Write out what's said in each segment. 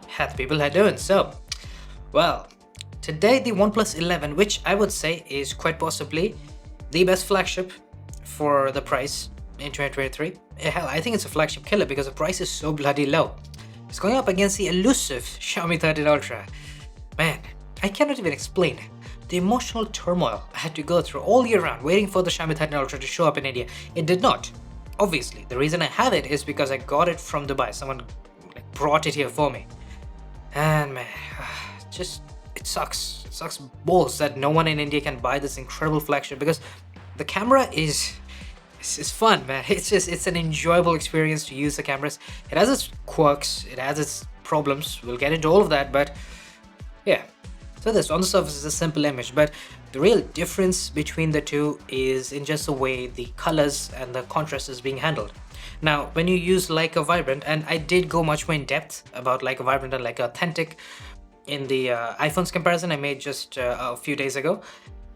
How the people how doing? So, well, today the OnePlus 11, which I would say is quite possibly the best flagship for the price in 2023. Hell, I think it's a flagship killer because the price is so bloody low. It's going up against the elusive Xiaomi 13 Ultra. Man, I cannot even explain the emotional turmoil I had to go through all year round waiting for the Xiaomi 13 Ultra to show up in India. It did not. Obviously, the reason I have it is because I got it from Dubai. Someone brought it here for me. And man, it sucks. It sucks balls that no one in India can buy this incredible flagship because the camera is fun, man. It's an enjoyable experience to use the cameras. It has its quirks, it has its problems. We'll get into all of that, but yeah. So this on the surface is a simple image, but the real difference between the two is in just the way the colors and the contrast is being handled. Now, when you use Leica Vibrant, and I did go much more in depth about Leica Vibrant and Leica Authentic in the iPhone's comparison I made just a few days ago.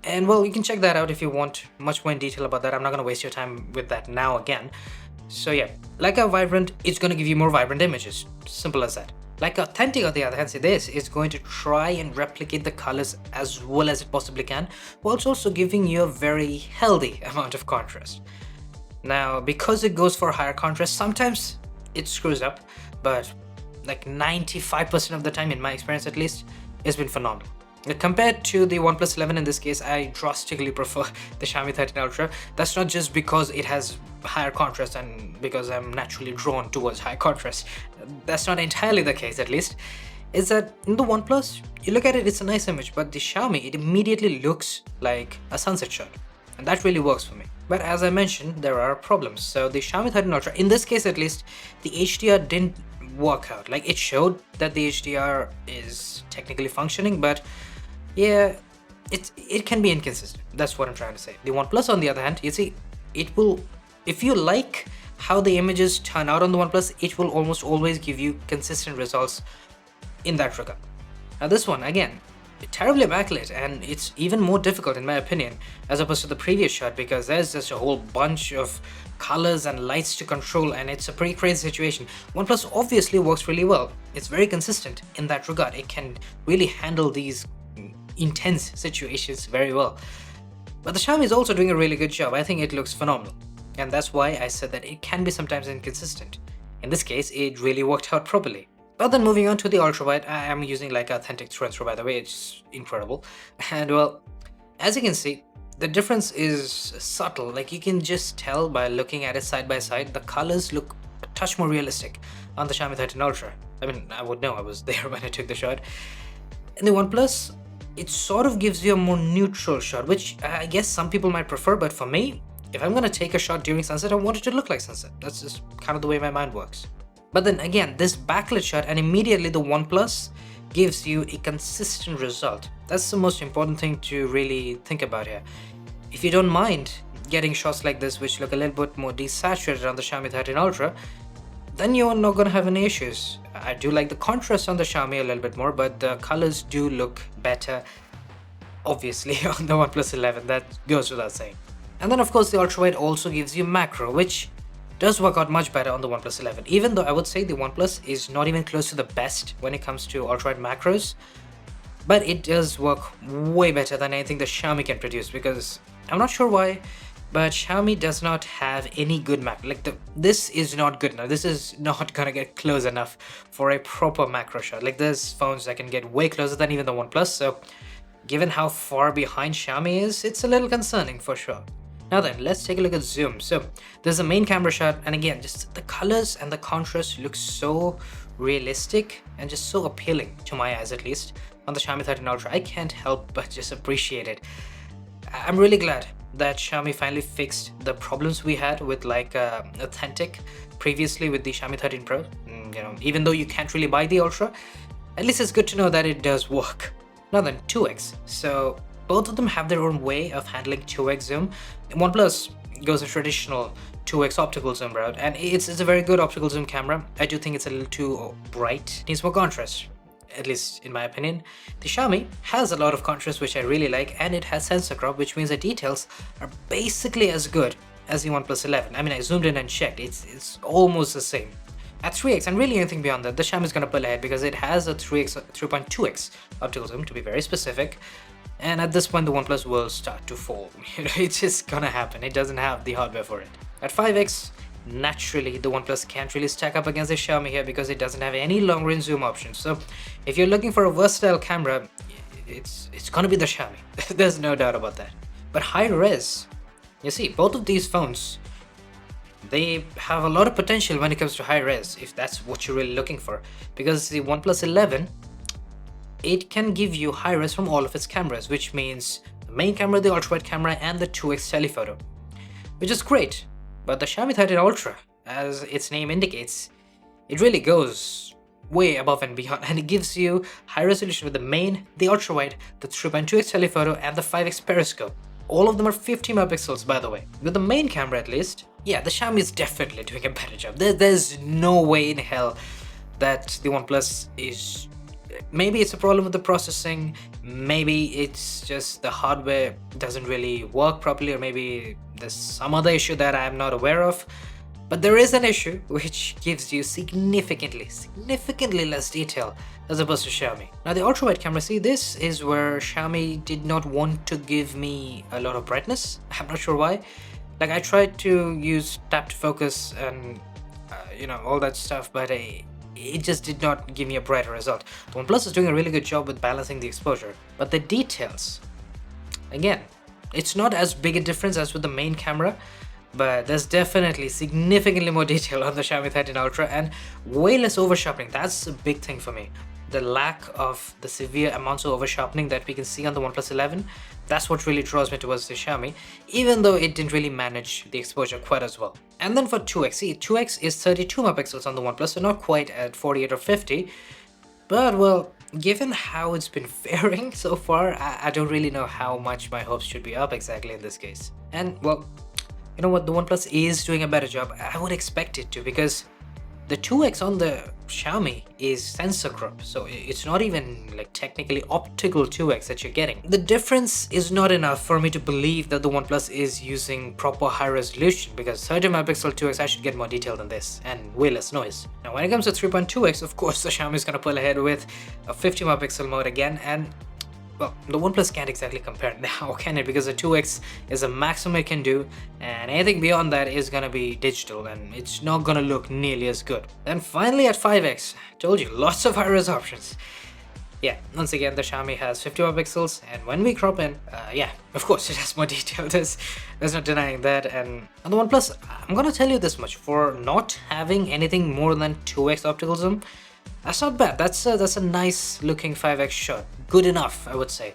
And well, you can check that out if you want much more in detail about that. I'm not going to waste your time with that now again. So yeah, Leica Vibrant is going to give you more vibrant images. Simple as that. Leica Authentic, on the other hand, this is going to try and replicate the colors as well as it possibly can, while it's also giving you a very healthy amount of contrast. Now, because it goes for higher contrast, sometimes it screws up, but like 95% of the time, in my experience at least, it's been phenomenal. Compared to the OnePlus 11 in this case, I drastically prefer the Xiaomi 13 Ultra. That's not just because it has higher contrast and because I'm naturally drawn towards high contrast. That's not entirely the case, at least. Is that in the OnePlus, you look at it, it's a nice image, but the Xiaomi, it immediately looks like a sunset shot. And that really works for me. But as I mentioned, there are problems. So the Xiaomi 13 Ultra, in this case at least, the HDR didn't work out. Like, it showed that the HDR is technically functioning, but yeah, it can be inconsistent. That's what I'm trying to say. The OnePlus, on the other hand, you see, it will, if you like how the images turn out on the OnePlus, it will almost always give you consistent results in that regard. Now this one, again, terribly backlit, and it's even more difficult in my opinion as opposed to the previous shot because there's just a whole bunch of colors and lights to control, and it's a pretty crazy situation. OnePlus obviously works really well. It's very consistent in that regard. It can really handle these intense situations very well. But the Xiaomi is also doing a really good job. I think it looks phenomenal, and that's why I said that it can be sometimes inconsistent. In this case, it really worked out properly. But then moving on to the Ultrawide, I am using like Authentic through and through, by the way. It's incredible. And well, as you can see, the difference is subtle. Like, you can just tell by looking at it side by side. The colors look a touch more realistic on the Xiaomi 13 Ultra. I mean, I would know, I was there when I took the shot. In the OnePlus, it sort of gives you a more neutral shot, which I guess some people might prefer, but for me, if I'm gonna take a shot during sunset, I want it to look like sunset. That's just kind of the way my mind works. But then again, this backlit shot, and immediately the OnePlus gives you a consistent result. That's the most important thing to really think about here. If you don't mind getting shots like this, which look a little bit more desaturated on the Xiaomi 13 Ultra, then you're not gonna have any issues. I do like the contrast on the Xiaomi a little bit more, but the colors do look better, obviously, on the OnePlus 11. That goes without saying. And then of course the Ultrawide also gives you macro, which does work out much better on the OnePlus 11, even though I would say the OnePlus is not even close to the best when it comes to Ultrawide macros, but it does work way better than anything the Xiaomi can produce, because I'm not sure why, but Xiaomi does not have any good macro. Like, this is not good enough. This is not gonna get close enough for a proper macro shot. Like, there's phones that can get way closer than even the OnePlus, so given how far behind Xiaomi is, it's a little concerning for sure. Now then, let's take a look at zoom. So there's a main camera shot, and again, just the colors and the contrast look so realistic and just so appealing to my eyes, at least on the Xiaomi 13 Ultra. I can't help but just appreciate it. I'm really glad that Xiaomi finally fixed the problems we had with like Authentic previously with the Xiaomi 13 Pro. You know, even though you can't really buy the Ultra, at least it's good to know that it does work. Now then, 2x. So both of them have their own way of handling 2x zoom. OnePlus goes a traditional 2x optical zoom route, and it's a very good optical zoom camera. I do think it's a little too bright, needs more contrast, at least in my opinion. The Xiaomi has a lot of contrast, which I really like, and it has sensor crop, which means the details are basically as good as the OnePlus 11. I mean, I zoomed in and checked, it's almost the same. At 3x and really anything beyond that, the Xiaomi is going to pull ahead because it has a 3.2x optical zoom, to be very specific. And at this point, the OnePlus will start to fall. It's just gonna happen. It doesn't have the hardware for it. At 5x, naturally, the OnePlus can't really stack up against the Xiaomi here because it doesn't have any long-range zoom options. So if you're looking for a versatile camera, it's gonna be the Xiaomi. There's no doubt about that. But high res, you see, both of these phones, they have a lot of potential when it comes to high res, if that's what you're really looking for. Because the OnePlus 11, it can give you high res from all of its cameras, which means the main camera, the ultrawide camera, and the 2x telephoto, which is great. But the Xiaomi 13 Ultra, as its name indicates, it really goes way above and beyond, and it gives you high resolution with the main, the ultrawide, the 3.2x telephoto, and the 5x periscope. All of them are 50 megapixels, by the way. With the main camera at least, yeah, the Xiaomi is definitely doing a better job. There's no way in hell that the OnePlus is... Maybe it's a problem with the processing, maybe it's just the hardware doesn't really work properly, or maybe there's some other issue that I'm not aware of. But there is an issue which gives you significantly less detail as opposed to Xiaomi. Now the ultrawide camera, see, this is where Xiaomi did not want to give me a lot of brightness. I'm not sure why. Like, I tried to use tap to focus and all that stuff, but it just did not give me a brighter result. The OnePlus is doing a really good job with balancing the exposure, but the details, again, it's not as big a difference as with the main camera, but there's definitely significantly more detail on the Xiaomi 13 Ultra and way less over-sharpening. That's a big thing for me. The lack of the severe amounts of over-sharpening that we can see on the OnePlus 11, that's what really draws me towards the Xiaomi, even though it didn't really manage the exposure quite as well. And then for 2x, see, 2x is 32 megapixels on the OnePlus, so not quite at 48 or 50, but well, given how it's been faring so far, I don't really know how much my hopes should be up exactly in this case. And well, you know what, the OnePlus is doing a better job. I would expect it to, because the 2x on the Xiaomi is sensor crop, so it's not even like technically optical 2x that you're getting. The difference is not enough for me to believe that the OnePlus is using proper high resolution, because 30 megapixel 2x I should get more detail than this and way less noise. Now when it comes to 3.2x, of course the Xiaomi is gonna pull ahead with a 50 megapixel mode again, and well, the OnePlus can't exactly compare now, can it? Because the 2x is a maximum it can do, and anything beyond that is gonna be digital, and it's not gonna look nearly as good. Then finally at 5x, told you, lots of high-res options. Yeah, once again, the Xiaomi has 50 megapixels, and when we crop in, yeah, of course it has more detail. There's no denying that. And on the OnePlus, I'm gonna tell you this much, for not having anything more than 2x optical zoom, that's not bad. That's a nice looking 5x shot. Good enough, I would say.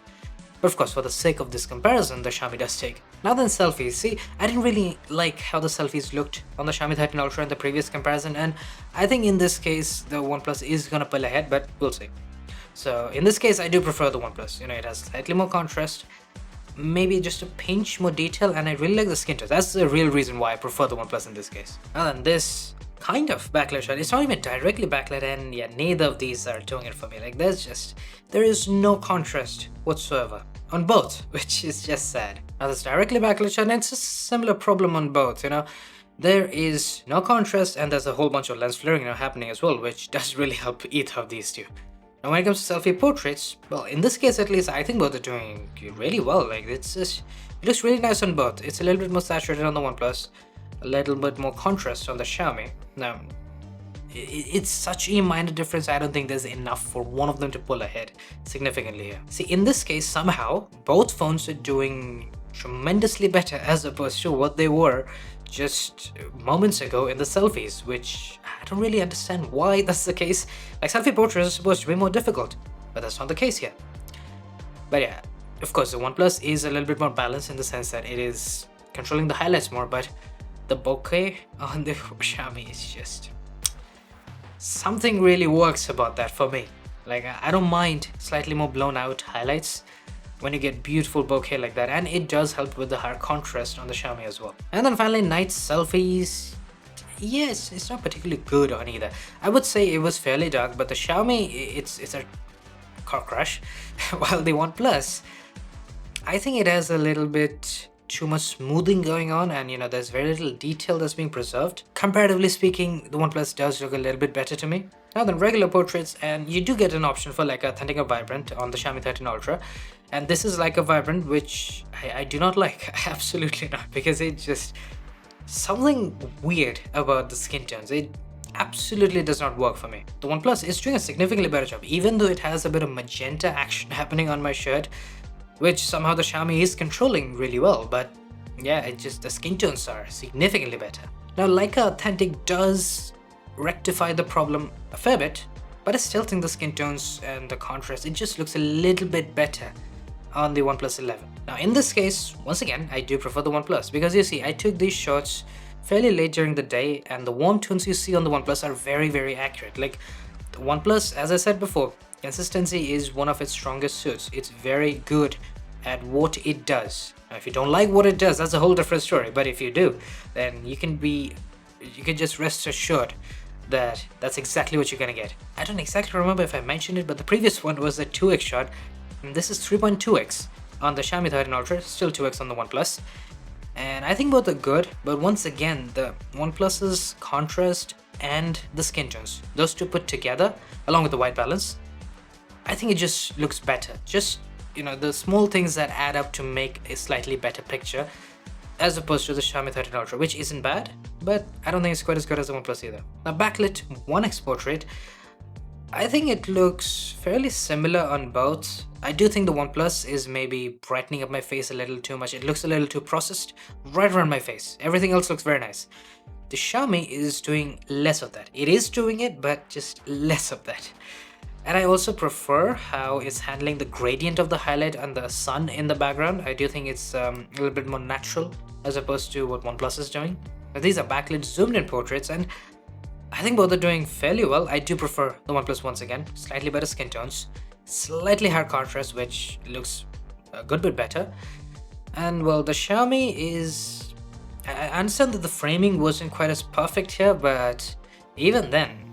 But of course, for the sake of this comparison, the Xiaomi does take. Now then, selfies. See, I didn't really like how the selfies looked on the Xiaomi 13 Ultra in the previous comparison, and I think in this case, the OnePlus is gonna pull ahead, but we'll see. So in this case, I do prefer the OnePlus. It has slightly more contrast, maybe just a pinch more detail, and I really like the skin tone. That's the real reason why I prefer the OnePlus in this case. Now then, this kind of backlit shot, it's not even directly backlit, and yeah, neither of these are doing it for me. Like, there is no contrast whatsoever on both, which is just sad. Now this directly backlit shot, and it's a similar problem on both, there is no contrast, and there's a whole bunch of lens flaring happening as well, which does really help either of these two. Now when it comes to selfie portraits, well, in this case at least, I think both are doing really well. Like, it looks really nice on both. It's a little bit more saturated on the OnePlus, a little bit more contrast on the Xiaomi. Now, it's such a minor difference, I don't think there's enough for one of them to pull ahead significantly here. See, in this case, somehow, both phones are doing tremendously better as opposed to what they were just moments ago in the selfies, which I don't really understand why that's the case. Like, selfie portraits are supposed to be more difficult, but that's not the case here. But yeah, of course, the OnePlus is a little bit more balanced in the sense that it is controlling the highlights more, but the bokeh on the Xiaomi is just... something really works about that for me. Like, I don't mind slightly more blown out highlights when you get beautiful bokeh like that, and it does help with the higher contrast on the Xiaomi as well. And then finally, night selfies. Yes, it's not particularly good on either. I would say it was fairly dark, but the Xiaomi, it's a car crash, while the OnePlus, I think it has a little bit too much smoothing going on, and there's very little detail that's being preserved. Comparatively speaking, the OnePlus does look a little bit better to me now than regular portraits, and you do get an option for like authentic or vibrant on the Xiaomi 13 Ultra, and this is like a vibrant, which I do not like. Absolutely not, because it just something weird about the skin tones. It absolutely does not work for me. The OnePlus is doing a significantly better job, even though it has a bit of magenta action happening on my shirt, which somehow the Xiaomi is controlling really well. But yeah, it just, the skin tones are significantly better. Now Leica Authentic does rectify the problem a fair bit, but I still think the skin tones and the contrast, it just looks a little bit better on the OnePlus 11. Now in this case, once again, I do prefer the OnePlus, because you see, I took these shots fairly late during the day, and the warm tones you see on the OnePlus are very, very accurate. Like the OnePlus, as I said before, consistency is one of its strongest suits. It's very good at what it does. Now, if you don't like what it does, that's a whole different story. But if you do, then you can just rest assured that that's exactly what you're gonna get. I don't exactly remember if I mentioned it, but the previous one was a 2x shot, and this is 3.2x on the Xiaomi 13 Ultra, still 2x on the OnePlus. And I think both are good, but once again, the OnePlus's contrast and the skin tones, those two put together, along with the white balance, I think it just looks better. Just, the small things that add up to make a slightly better picture, as opposed to the Xiaomi 13 Ultra, which isn't bad, but I don't think it's quite as good as the OnePlus either. Now backlit 1x portrait, I think it looks fairly similar on both. I do think the OnePlus is maybe brightening up my face a little too much. It looks a little too processed right around my face. Everything else looks very nice. The Xiaomi is doing less of that. It is doing it, but just less of that. And I also prefer how it's handling the gradient of the highlight and the sun in the background. I do think it's a little bit more natural as opposed to what OnePlus is doing. But these are backlit zoomed in portraits, and I think both are doing fairly well. I do prefer the OnePlus once again. Slightly better skin tones, slightly higher contrast, which looks a good bit better. And well, the Xiaomi is... I understand that the framing wasn't quite as perfect here, but even then,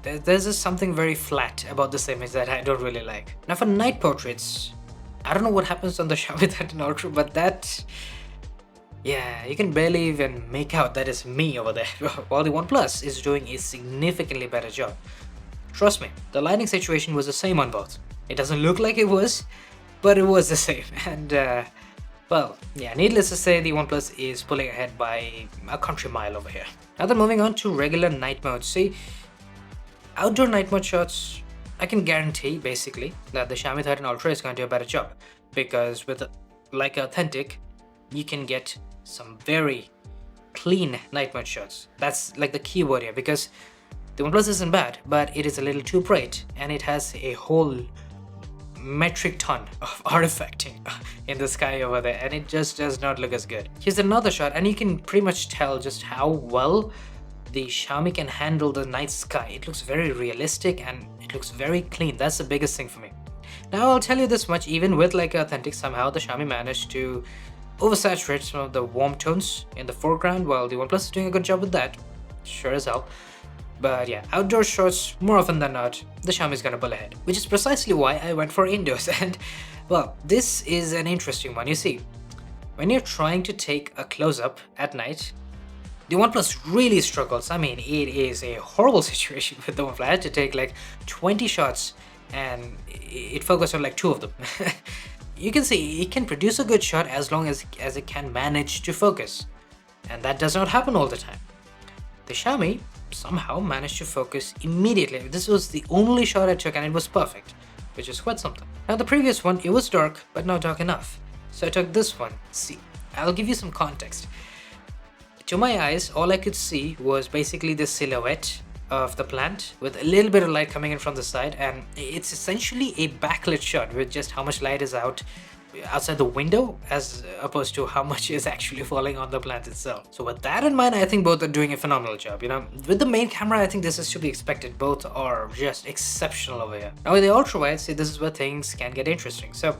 there's just something very flat about this image that I don't really like. Now for night portraits, I don't know what happens on the Xiaomi 13 Ultra, but that... yeah, you can barely even make out that it's me over there, while the OnePlus is doing a significantly better job. Trust me, the lighting situation was the same on both. It doesn't look like it was, but it was the same. And well, yeah, needless to say, the OnePlus is pulling ahead by a country mile over here. Now then, moving on to regular night mode. See, outdoor night mode shots, I can guarantee basically that the Xiaomi 13 Ultra is going to do a better job, because with Leica Authentic, you can get some very clean night mode shots. That's like the key word here, because the OnePlus isn't bad, but it is a little too bright, and it has a whole metric ton of artifacting in the sky over there, and it just does not look as good. Here's another shot, and you can pretty much tell just how well the Xiaomi can handle the night sky. It looks very realistic and it looks very clean. That's the biggest thing for me. Now I'll tell you this much, even with like Authentic, somehow the Xiaomi managed to oversaturate some of the warm tones in the foreground, while the OnePlus is doing a good job with that, sure as hell. But yeah, outdoor shots, more often than not, the Xiaomi is gonna pull ahead, which is precisely why I went for indoors. And well, this is an interesting one. You see, when you're trying to take a close-up at night, the OnePlus really struggles. I mean, it is a horrible situation with the OnePlus. I had to take like 20 shots and it focused on like 2 of them. You can see it can produce a good shot as long as it can manage to focus, and that does not happen all the time. The Xiaomi somehow managed to focus immediately. This was the only shot I took and it was perfect, which is quite something. Now the previous one, it was dark, but not dark enough. So I took this one. See, I'll give you some context. To my eyes, all I could see was basically the silhouette of the plant with a little bit of light coming in from the side, and it's essentially a backlit shot with just how much light is outside the window as opposed to how much is actually falling on the plant itself. So with that in mind, I think both are doing a phenomenal job. With the main camera, I think this is to be expected. Both are just exceptional over here. Now with the ultrawide, see, this is where things can get interesting. So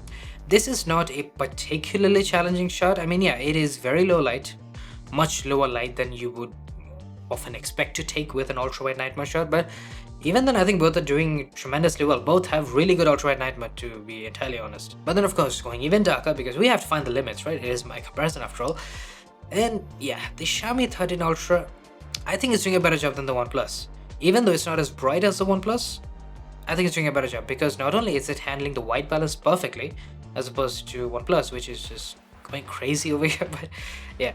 this is not a particularly challenging shot. I mean, yeah, it is very low light, much lower light than you would often expect to take with an ultrawide night mode shot, but even then I think both are doing tremendously well. Both have really good ultrawide night mode, to be entirely honest. But then of course going even darker, because we have to find the limits, right? It is my comparison after all. And yeah, the Xiaomi 13 Ultra, I think it's doing a better job than the OnePlus. Even though it's not as bright as the OnePlus, I think it's doing a better job, because not only is it handling the white balance perfectly, as opposed to OnePlus, which is just going crazy over here, but yeah.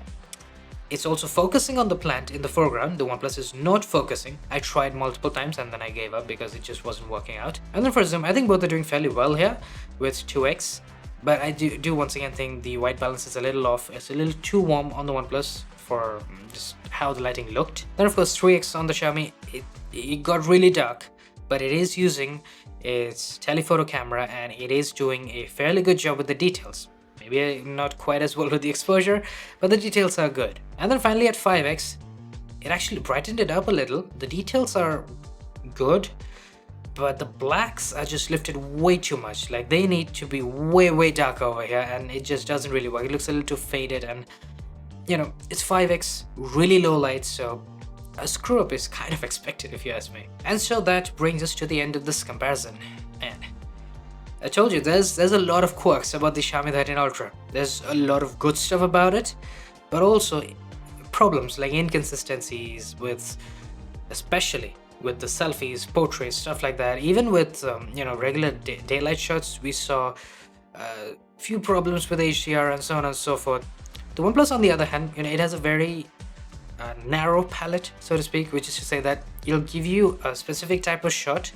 It's also focusing on the plant in the foreground. The OnePlus is not focusing. I tried multiple times and then I gave up because it just wasn't working out. And then for zoom, I think both are doing fairly well here with 2x. But I do once again think the white balance is a little off. It's a little too warm on the OnePlus for just how the lighting looked. Then of course 3x on the Xiaomi, it got really dark, but it is using its telephoto camera and it is doing a fairly good job with the details. Maybe not quite as well with the exposure, but the details are good. And then finally at 5x, it actually brightened it up a little. The details are good, but the blacks are just lifted way too much. Like they need to be way dark over here, and it just doesn't really work. It looks a little too faded, and you know, it's 5x, really low light, so a screw up is kind of expected if you ask me. And so that brings us to the end of this comparison. And I told you, there's a lot of quirks about the Xiaomi 13 Ultra. There's a lot of good stuff about it, but also problems like inconsistencies with, especially with the selfies, portraits, stuff like that. Even with you know, regular daylight shots, we saw a few problems with HDR and so on and so forth. The OnePlus, on the other hand, you know, it has a very narrow palette, so to speak, which is to say that it'll give you a specific type of shot,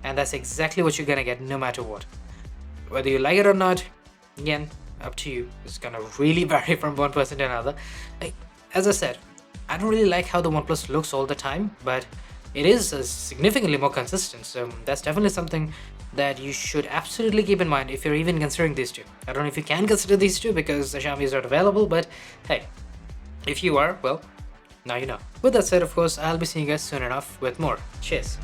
and that's exactly what you're gonna get no matter what. Whether you like it or not, again, up to you. It's gonna really vary from one person to another. Like, as I said, I don't really like how the OnePlus looks all the time, but it is significantly more consistent, so that's definitely something that you should absolutely keep in mind if you're even considering these two. I don't know if you can consider these two because the Xiaomi is not available, but hey, if you are, well, now you know. With that said, of course, I'll be seeing you guys soon enough with more. Cheers.